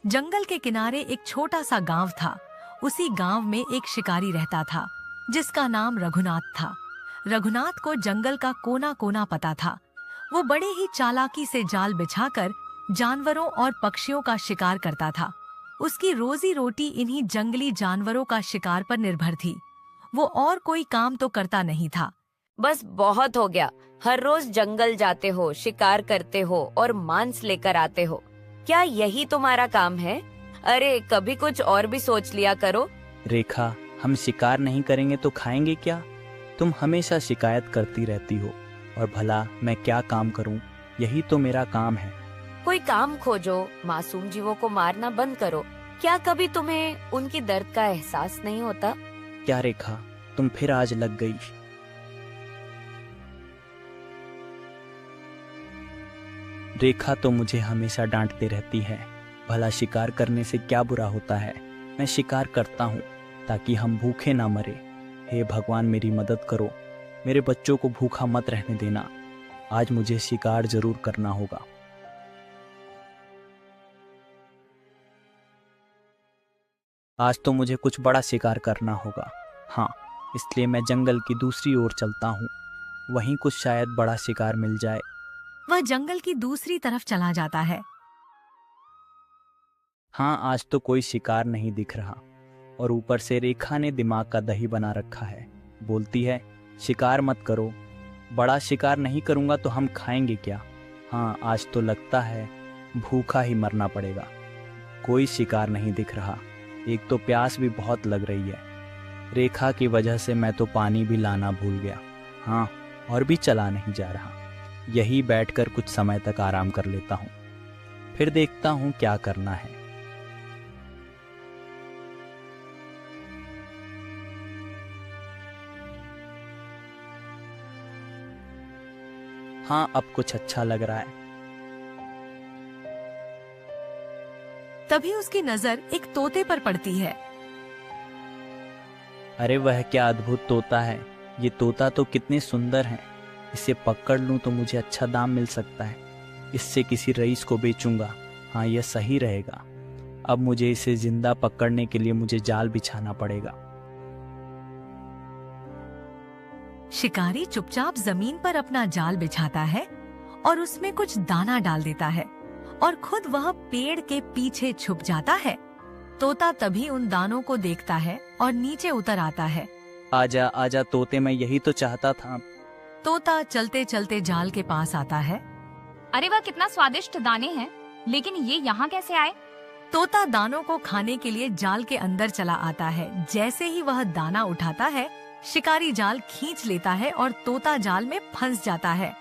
जंगल के किनारे एक छोटा सा गांव था। उसी गांव में एक शिकारी रहता था जिसका नाम रघुनाथ था। रघुनाथ को जंगल का कोना कोना पता था। वो बड़े ही चालाकी से जाल बिछाकर जानवरों और पक्षियों का शिकार करता था। उसकी रोजी रोटी इन्हीं जंगली जानवरों का शिकार पर निर्भर थी। वो और कोई काम तो करता नहीं था। बस बहुत हो गया। हर रोज जंगल जाते हो, शिकार करते हो और मांस लेकर आते हो। क्या यही तुम्हारा काम है? अरे कभी कुछ और भी सोच लिया करो। रेखा, हम शिकार नहीं करेंगे तो खाएंगे क्या? तुम हमेशा शिकायत करती रहती हो और भला मैं क्या काम करूं? यही तो मेरा काम है। कोई काम खोजो, मासूम जीवों को मारना बंद करो। क्या कभी तुम्हें उनकी दर्द का एहसास नहीं होता? क्या रेखा, तुम फिर आज लग गई? रेखा तो मुझे हमेशा डांटते रहती है। भला शिकार करने से क्या बुरा होता है? मैं शिकार करता हूँ ताकि हम भूखे ना मरे। हे भगवान, मेरी मदद करो। मेरे बच्चों को भूखा मत रहने देना। आज मुझे शिकार जरूर करना होगा। आज तो मुझे कुछ बड़ा शिकार करना होगा। हाँ, इसलिए मैं जंगल की दूसरी ओर चलता हूँ। वहीं कुछ शायद बड़ा शिकार मिल जाए। वह जंगल की दूसरी तरफ चला जाता है। हाँ, आज तो कोई शिकार नहीं दिख रहा और ऊपर से रेखा ने दिमाग का दही बना रखा है। बोलती है, शिकार मत करो। बड़ा शिकार नहीं करूँगा तो हम खाएंगे क्या? हाँ, आज तो लगता है भूखा ही मरना पड़ेगा। कोई शिकार नहीं दिख रहा। एक तो प्यास भी बहुत लग रही है। रेखा की वजह से मैं तो पानी भी लाना भूल गया। हाँ, और भी चला नहीं जा रहा। यही बैठकर कुछ समय तक आराम कर लेता हूँ, फिर देखता हूँ क्या करना है। हाँ, अब कुछ अच्छा लग रहा है। तभी उसकी नजर एक तोते पर पड़ती है। अरे वह क्या अद्भुत तोता है। ये तोता तो कितने सुंदर है। इसे पकड़ लूं तो मुझे अच्छा दाम मिल सकता है। इससे किसी रईस को बेचूंगा। हाँ, यह सही रहेगा। अब मुझे इसे जिंदा पकड़ने के लिए मुझे जाल बिछाना पड़ेगा। शिकारी चुपचाप जमीन पर अपना जाल बिछाता है और उसमें कुछ दाना डाल देता है और खुद वह पेड़ के पीछे छुप जाता है। तोता तभी उन दानों को देखता है और नीचे उतर आता है। आजा आजा तोते, मैं यही तो चाहता था। तोता चलते चलते जाल के पास आता है। अरे वह कितना स्वादिष्ट दाने हैं, लेकिन ये यहाँ कैसे आए? तोता दानों को खाने के लिए जाल के अंदर चला आता है। जैसे ही वह दाना उठाता है, शिकारी जाल खींच लेता है और तोता जाल में फंस जाता है।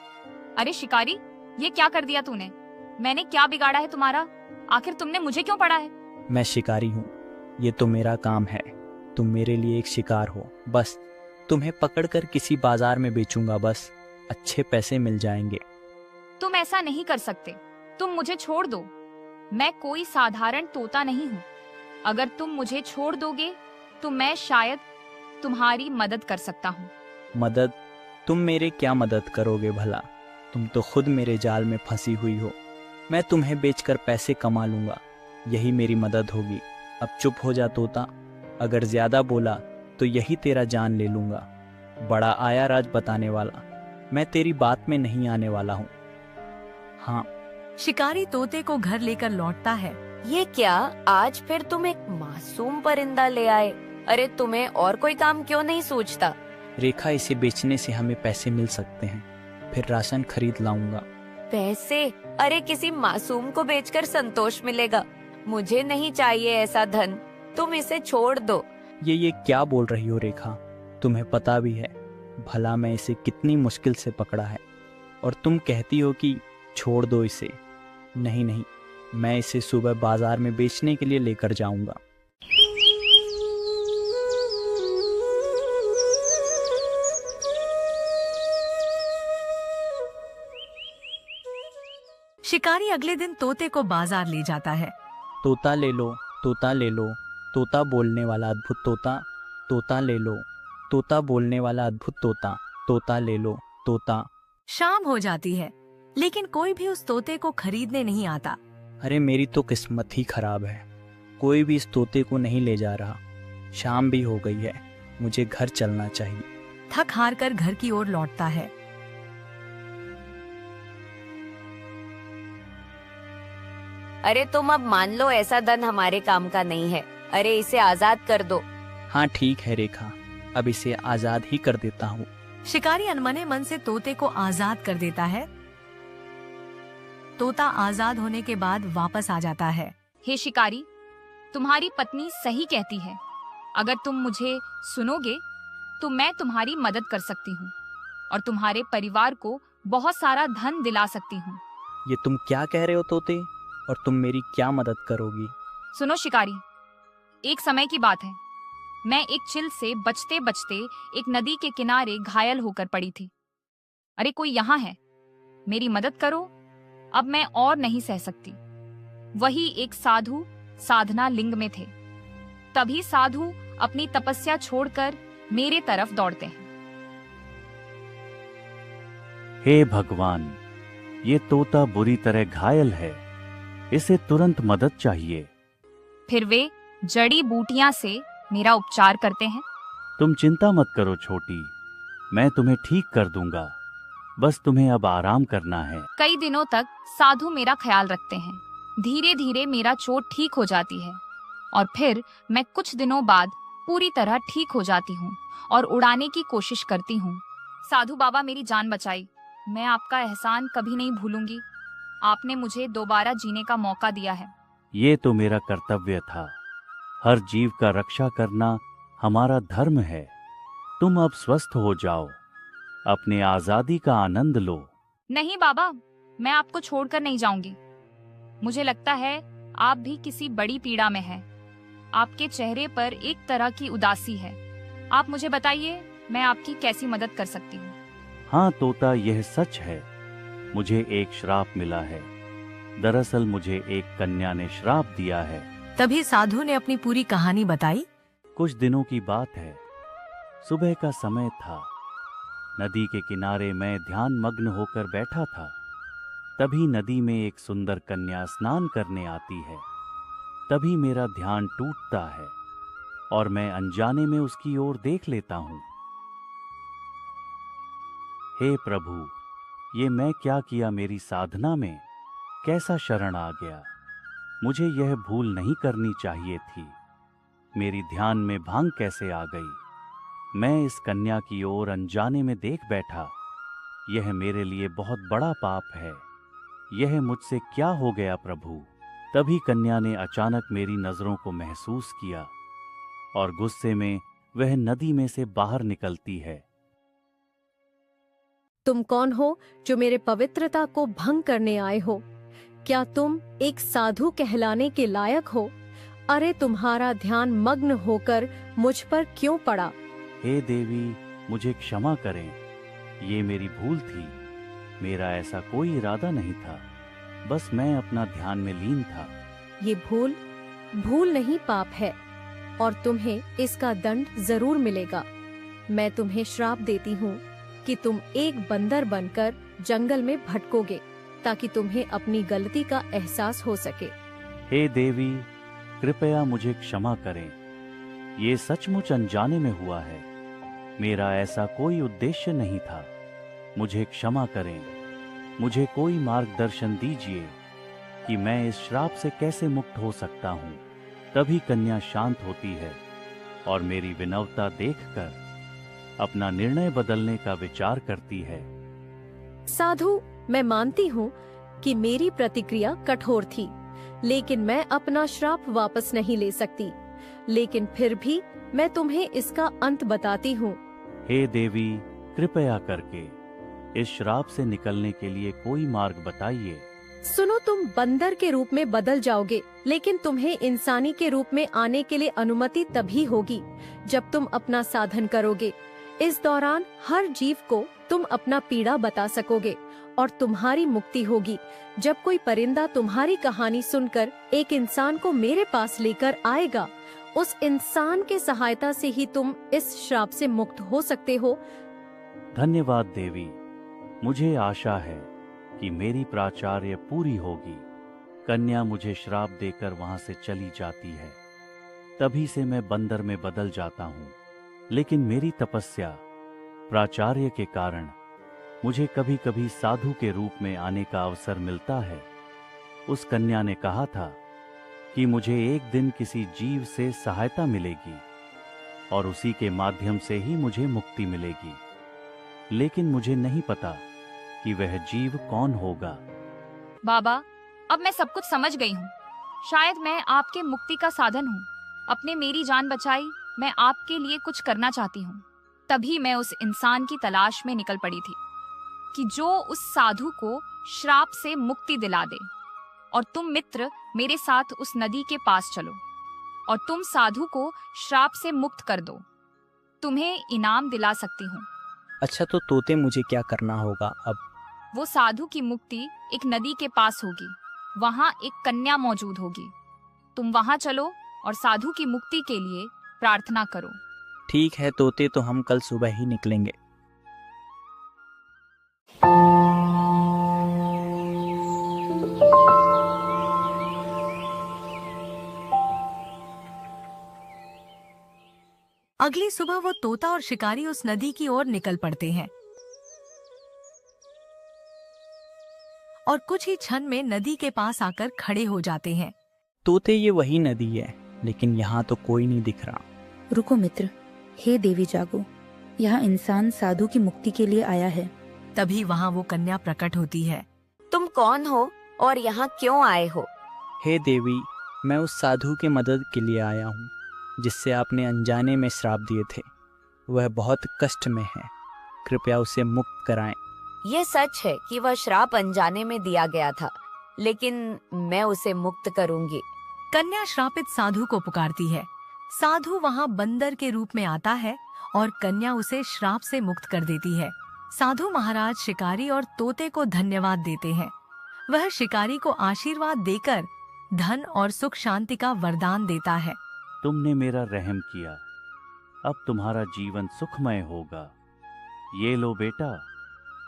अरे शिकारी, ये क्या कर दिया तूने? मैंने क्या बिगाड़ा है तुम्हारा? आखिर तुमने मुझे क्यों पड़ा है? मैं शिकारी हूँ, ये तो मेरा काम है। तुम मेरे लिए एक शिकार हो। बस तुम्हें पकड़कर किसी बाजार में बेचूंगा। बस अच्छे पैसे मिल जाएंगे। तुम ऐसा नहीं कर सकते। तुम मुझे छोड़ दो। मैं कोई साधारण तोता नहीं हूँ। अगर तुम मुझे छोड़ दोगे तो मैं शायद तुम्हारी मदद कर सकता हूँ। मदद? तुम मेरे क्या मदद करोगे भला? तुम तो खुद मेरे जाल में फंसी हुई हो। मैं तुम्हें बेचकर पैसे कमा लूंगा, यही मेरी मदद होगी। अब चुप हो जा तोता। अगर ज्यादा बोला तो यही तेरा जान ले लूंगा। बड़ा आया राज बताने वाला। मैं तेरी बात में नहीं आने वाला हूँ। हाँ। शिकारी तोते को घर लेकर लौटता है। ये क्या, आज फिर तुम एक मासूम परिंदा ले आए? अरे तुम्हें और कोई काम क्यों नहीं सूझता? रेखा, इसे बेचने से हमें पैसे मिल सकते हैं, फिर राशन खरीद लाऊंगा। पैसे? अरे किसी मासूम को बेचकर संतोष मिलेगा। मुझे नहीं चाहिए ऐसा धन। तुम इसे छोड़ दो। ये क्या बोल रही हो रेखा? तुम्हें पता भी है भला मैं इसे कितनी मुश्किल से पकड़ा है, और तुम कहती हो कि छोड़ दो इसे। नहीं नहीं, मैं इसे सुबह बाजार में बेचने के लिए लेकर जाऊंगा। शिकारी अगले दिन तोते को बाजार ले जाता है। तोता ले लो, तोता ले लो। तोता बोलने वाला अद्भुत तोता। तोता ले लो। तोता बोलने वाला अद्भुत तोता। तोता ले लो। तोता। शाम हो जाती है, लेकिन कोई भी उस तोते को खरीदने नहीं आता। अरे मेरी तो किस्मत ही खराब है, कोई भी इस तोते को नहीं ले जा रहा। शाम भी हो गई है, मुझे घर चलना चाहिए। थक हार कर घर की ओर लौटता है। अरे तुम अब मान लो ऐसा धन हमारे काम का नहीं है। अरे इसे आजाद कर दो। हाँ ठीक है रेखा, अब इसे आजाद ही कर देता हूँ। शिकारी अनमने मन से तोते को आजाद कर देता है। तोता आजाद होने के बाद वापस आ जाता है। हे शिकारी, तुम्हारी पत्नी सही कहती है। अगर तुम मुझे सुनोगे तो मैं तुम्हारी मदद कर सकती हूँ और तुम्हारे परिवार को बहुत सारा धन दिला सकती हूँ। ये तुम क्या कह रहे हो तोते, और तुम मेरी क्या मदद करोगी? सुनो शिकारी, एक समय की बात है। मैं एक चिल से बचते बचते एक नदी के किनारे घायल होकर पड़ी थी। अरे कोई यहाँ है, मेरी मदद करो, अब मैं और नहीं सह सकती। वही एक साधु साधना लिंग में थे। तभी साधु अपनी तपस्या छोड़कर मेरे तरफ दौड़ते हैं। हे भगवान, ये तोता बुरी तरह घायल है, इसे तुरंत मदद चाहिए। फिर वे जड़ी बूटियां से मेरा उपचार करते हैं। तुम चिंता मत करो छोटी, मैं तुम्हें ठीक कर दूंगा, बस तुम्हें अब आराम करना है। कई दिनों तक साधु मेरा ख्याल रखते हैं। धीरे धीरे मेरा चोट ठीक हो जाती है और फिर मैं कुछ दिनों बाद पूरी तरह ठीक हो जाती हूँ और उड़ाने की कोशिश करती हूँ। साधु बाबा मेरी जान बचाई, मैं आपका एहसान कभी नहीं भूलूंगी। आपने मुझे दोबारा जीने का मौका दिया है। ये तो मेरा कर्तव्य था, हर जीव का रक्षा करना हमारा धर्म है। तुम अब स्वस्थ हो जाओ, अपने आजादी का आनंद लो। नहीं बाबा, मैं आपको छोड़कर नहीं जाऊंगी। मुझे लगता है आप भी किसी बड़ी पीड़ा में हैं। आपके चेहरे पर एक तरह की उदासी है। आप मुझे बताइए, मैं आपकी कैसी मदद कर सकती हूँ? हाँ तोता, यह सच है, मुझे एक श्राप मिला है। दरअसल मुझे एक कन्या ने श्राप दिया है। तभी साधु ने अपनी पूरी कहानी बताई। कुछ दिनों की बात है, सुबह का समय था। नदी के किनारे मैं ध्यान मग्न होकर बैठा था। तभी नदी में एक सुंदर कन्या स्नान करने आती है। तभी मेरा ध्यान टूटता है और मैं अनजाने में उसकी ओर देख लेता हूँ। हे प्रभु, ये मैं क्या किया? मेरी साधना में कैसा शरण आ गया? मुझे यह भूल नहीं करनी चाहिए थी। मेरी ध्यान में भांग कैसे आ गई? मैं इस कन्या की ओर अनजाने में देख बैठा। यह मेरे लिए बहुत बड़ा पाप है। यह मुझसे क्या हो गया प्रभु? तभी कन्या ने अचानक मेरी नजरों को महसूस किया और गुस्से में वह नदी में से बाहर निकलती है। तुम कौन हो जो मेरे पवित्रता को भंग करने आए हो? क्या तुम एक साधु कहलाने के लायक हो? अरे तुम्हारा ध्यान मग्न होकर मुझ पर क्यों पड़ा? हे देवी, मुझे क्षमा करें, ये मेरी भूल थी। मेरा ऐसा कोई इरादा नहीं था, बस मैं अपना ध्यान में लीन था। ये भूल नहीं, पाप है और तुम्हें इसका दंड जरूर मिलेगा। मैं तुम्हें श्राप देती हूँ कि तुम एक बंदर बनकर जंगल में भटकोगे ताकि तुम्हें अपनी गलती का एहसास हो सके। हे देवी, कृपया मुझे क्षमा करें, ये सचमुच अनजाने में हुआ है। मेरा ऐसा कोई उद्देश्य नहीं था। मुझे क्षमा करें, मुझे कोई मार्गदर्शन दीजिए कि मैं इस श्राप से कैसे मुक्त हो सकता हूँ। तभी कन्या शांत होती है और मेरी विनम्रता देखकर अपना निर्णय बदलने का विचार करती है। साधु, मैं मानती हूँ कि मेरी प्रतिक्रिया कठोर थी, लेकिन मैं अपना श्राप वापस नहीं ले सकती। लेकिन फिर भी मैं तुम्हें इसका अंत बताती हूँ। हे देवी, कृपया करके इस श्राप से निकलने के लिए कोई मार्ग बताइए। सुनो, तुम बंदर के रूप में बदल जाओगे, लेकिन तुम्हें इंसानी के रूप में आने के लिए अनुमति तभी होगी जब तुम अपना साधन करोगे। इस दौरान हर जीव को तुम अपना पीड़ा बता सकोगे और तुम्हारी मुक्ति होगी। जब कोई परिंदा तुम्हारी कहानी सुनकर एक इंसान को मेरे पास लेकर आएगा, उस इंसान के सहायता से ही तुम इस श्राप से मुक्त हो सकते हो। धन्यवाद देवी, मुझे आशा है कि मेरी प्राचार्य पूरी होगी। कन्या मुझे श्राप देकर वहां से चली जाती है। तभी से मैं बंदर में बदल जाता हूं। लेकिन मेरी तपस्या, प्राचार्य के कारण मुझे कभी कभी साधु के रूप में आने का अवसर मिलता है। उस कन्या ने कहा था कि मुझे एक दिन किसी जीव से सहायता मिलेगी और उसी के माध्यम से ही मुझे मुक्ति मिलेगी। लेकिन मुझे नहीं पता कि वह जीव कौन होगा। बाबा, अब मैं सब कुछ समझ गई हूँ। शायद मैं आपके मुक्ति का साधन हूँ। अपने मेरी जान बचाई, मैं आपके लिए कुछ करना चाहती हूँ। तभी मैं उस इंसान की तलाश में निकल पड़ी थी कि जो उस साधु को श्राप से मुक्ति दिला दे। और तुम मित्र मेरे साथ उस नदी के पास चलो और तुम साधु को श्राप से मुक्त कर दो। तुम्हें इनाम दिला सकती हूँ। अच्छा, तो तोते मुझे क्या करना होगा अब? वो साधु की मुक्ति एक नदी के पास होगी। वहाँ एक कन्या मौजूद होगी। तुम वहाँ चलो और साधु की मुक्ति के लिए प्रार्थना करो। ठीक है तोते, तो हम कल सुबह ही निकलेंगे। अगली सुबह वो तोता और शिकारी उस नदी की ओर निकल पड़ते हैं और कुछ ही क्षण में नदी के पास आकर खड़े हो जाते हैं। तोते, ये वही नदी है, लेकिन यहाँ तो कोई नहीं दिख रहा। रुको मित्र, हे देवी जागो, यहाँ इंसान साधु की मुक्ति के लिए आया है। तभी वहाँ वो कन्या प्रकट होती है। तुम कौन हो और यहाँ क्यों आए हो? हे देवी, मैं उस साधु की मदद के लिए आया हूँ जिससे आपने अनजाने में श्राप दिए थे। वह बहुत कष्ट में है, कृपया उसे मुक्त कराएं। यह सच है कि वह श्राप अनजाने में दिया गया था, लेकिन मैं उसे मुक्त करूंगी। कन्या श्रापित साधु को पुकारती है। साधु वहाँ बंदर के रूप में आता है और कन्या उसे श्राप से मुक्त कर देती है। साधु महाराज शिकारी और तोते को धन्यवाद देते हैं। वह शिकारी को आशीर्वाद देकर धन और सुख शांति का वरदान देता है। तुमने मेरा रहम किया, अब तुम्हारा जीवन सुखमय होगा। ये लो बेटा,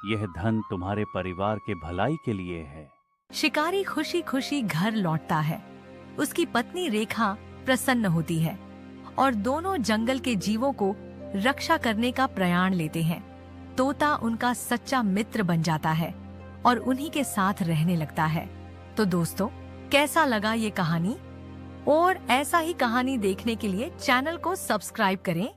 यह धन तुम्हारे परिवार के भलाई के लिए है। शिकारी खुशी खुशी घर लौटता है। उसकी पत्नी रेखा प्रसन्न होती है और दोनों जंगल के जीवों को रक्षा करने का प्रयाण लेते हैं। तोता उनका सच्चा मित्र बन जाता है और उन्हीं के साथ रहने लगता है। तो दोस्तों, कैसा लगा ये कहानी? और ऐसा ही कहानी देखने के लिए चैनल को सब्सक्राइब करें